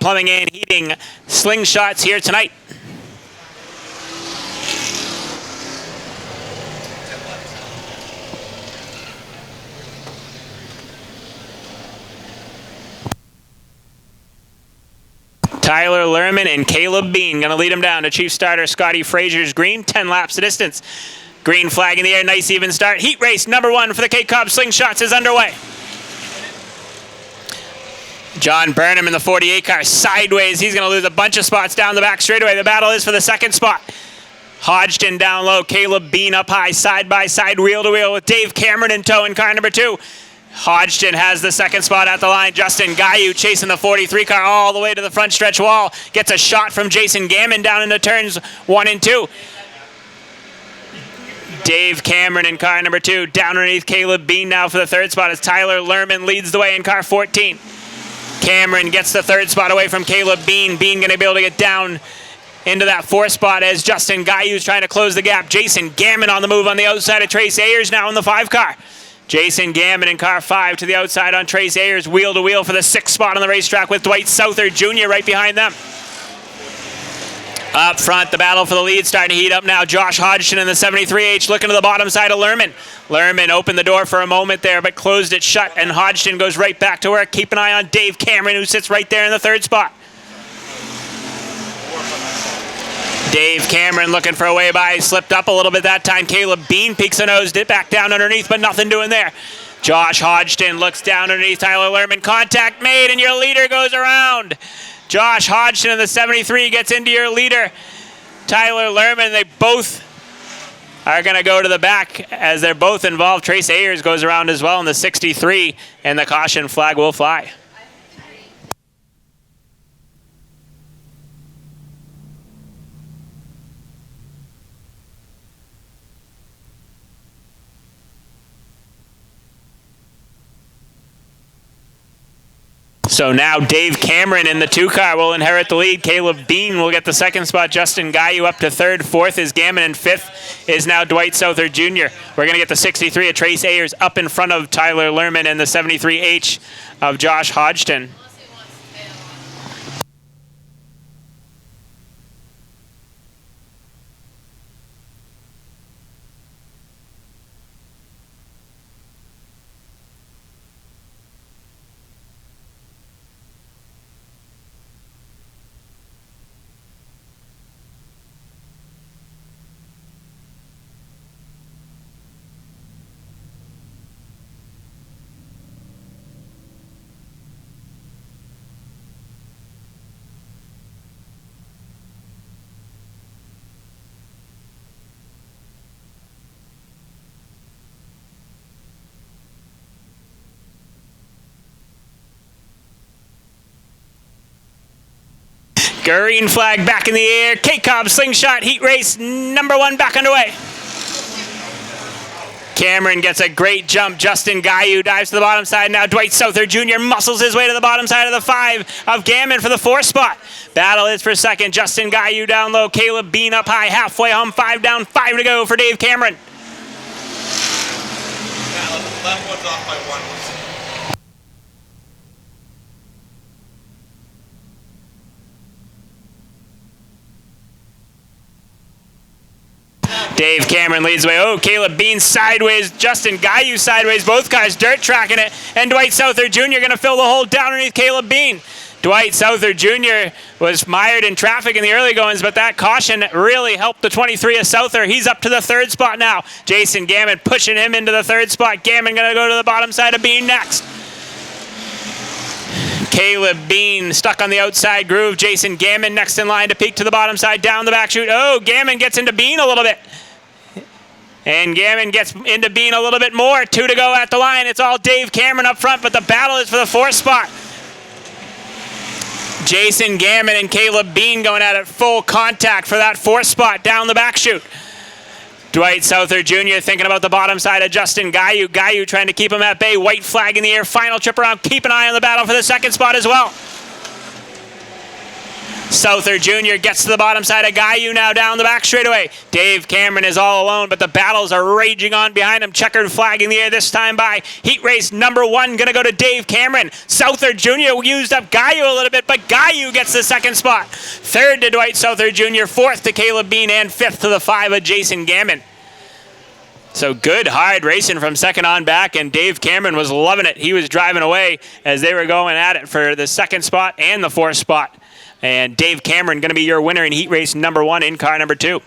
Plumbing and Heating Slingshots here tonight. Tyler Lerman and Caleb Bean going to lead him down to chief starter Scotty Frazier's green. 10 laps of distance. Green flag in the air. Nice even start. Heat race number 1 for the Cape Cod Slingshots is underway. John Burnham in the 48 car sideways. He's going to lose a bunch of spots down the back straightaway. The battle is for the second spot. Hodgson down low. Caleb Bean up high, side by side, wheel to wheel with Dave Cameron in tow in car number 2. Hodgson has the second spot at the line. Justin Gayu chasing the 43 car all the way to the front stretch wall. Gets a shot from Jason Gammon down into turns 1 and 2. Dave Cameron in car number 2. Down underneath Caleb Bean now for the third spot as Tyler Lerman leads the way in car 14. Cameron gets the third spot away from Caleb Bean. Bean going to be able to get down into that fourth spot as Justin Gayu's trying to close the gap. Jason Gammon on the move on the outside of Trace Ayers now in the 5 car. Jason Gammon in car 5 to the outside on Trace Ayers, wheel to wheel for the 6th spot on the racetrack with Dwight Souther Jr. right behind them. Up front, the battle for the lead starting to heat up now. Josh Hodgson in the 73H looking to the bottom side of Lerman. Lerman opened the door for a moment there, but closed it shut, and Hodgson goes right back to work. Keep an eye on Dave Cameron, who sits right there in the 3rd spot. Dave Cameron looking for a way by. Slipped up a little bit that time. Caleb Bean peeks a nose, dip back down underneath, but nothing doing there. Josh Hodgson looks down underneath Tyler Lerman. Contact made, and your leader goes around. Josh Hodgson in the 73 gets into your leader, Tyler Lerman. They both are going to go to the back as they're both involved. Trace Ayers goes around as well in the 63, and the caution flag will fly. So now Dave Cameron in the 2 car will inherit the lead. Caleb Bean will get the 2nd spot. Justin Gayu up to 3rd. 4th is Gammon, and 5th is now Dwight Souther Jr. We're going to get the 63 of Trace Ayers up in front of Tyler Lerman and the 73H of Josh Hodgson. Green flag back in the air. Cape Cod Slingshot heat race number 1 back underway. Cameron gets a great jump. Justin Gayu dives to the bottom side now. Dwight Souther Jr. muscles his way to the bottom side of the 5 of Gammon for the 4th spot. Battle is for 2nd. Justin Gayu down low. Caleb Bean up high. Halfway home. 5 down. 5 to go for Dave Cameron. Left one's off by 1%. Dave Cameron leads the way. Oh, Caleb Bean sideways. Justin Gayu sideways. Both guys dirt tracking it. And Dwight Souther Jr. going to fill the hole down underneath Caleb Bean. Dwight Souther Jr. was mired in traffic in the early goings, but that caution really helped the 23 of Souther. He's up to the 3rd spot now. Jason Gammon pushing him into the 3rd spot. Gammon going to go to the bottom side of Bean next. Caleb Bean stuck on the outside groove. Jason Gammon next in line to peek to the bottom side down the back chute. Oh, Gammon gets into Bean a little bit. And Gammon gets into Bean a little bit more. 2 to go at the line. It's all Dave Cameron up front, but the battle is for the 4th spot. Jason Gammon and Caleb Bean going at it full contact for that 4th spot down the back chute. Dwight Souther Jr. thinking about the bottom side of Justin Gayu. Gayu trying to keep him at bay. White flag in the air. Final trip around. Keep an eye on the battle for the 2nd spot as well. Souther Jr. gets to the bottom side of Gayu now down the back straightaway. Dave Cameron is all alone, but the battles are raging on behind him. Checkered flag in the air this time by heat race number 1. Going to go to Dave Cameron. Souther Jr. used up Gayu a little bit, but Gayu gets the second spot. Third to Dwight Souther Jr., fourth to Caleb Bean, and fifth to the 5 of Jason Gammon. So good, hard racing from second on back, and Dave Cameron was loving it. He was driving away as they were going at it for the second spot and the fourth spot. And Dave Cameron going to be your winner in heat race number 1 in car number 2.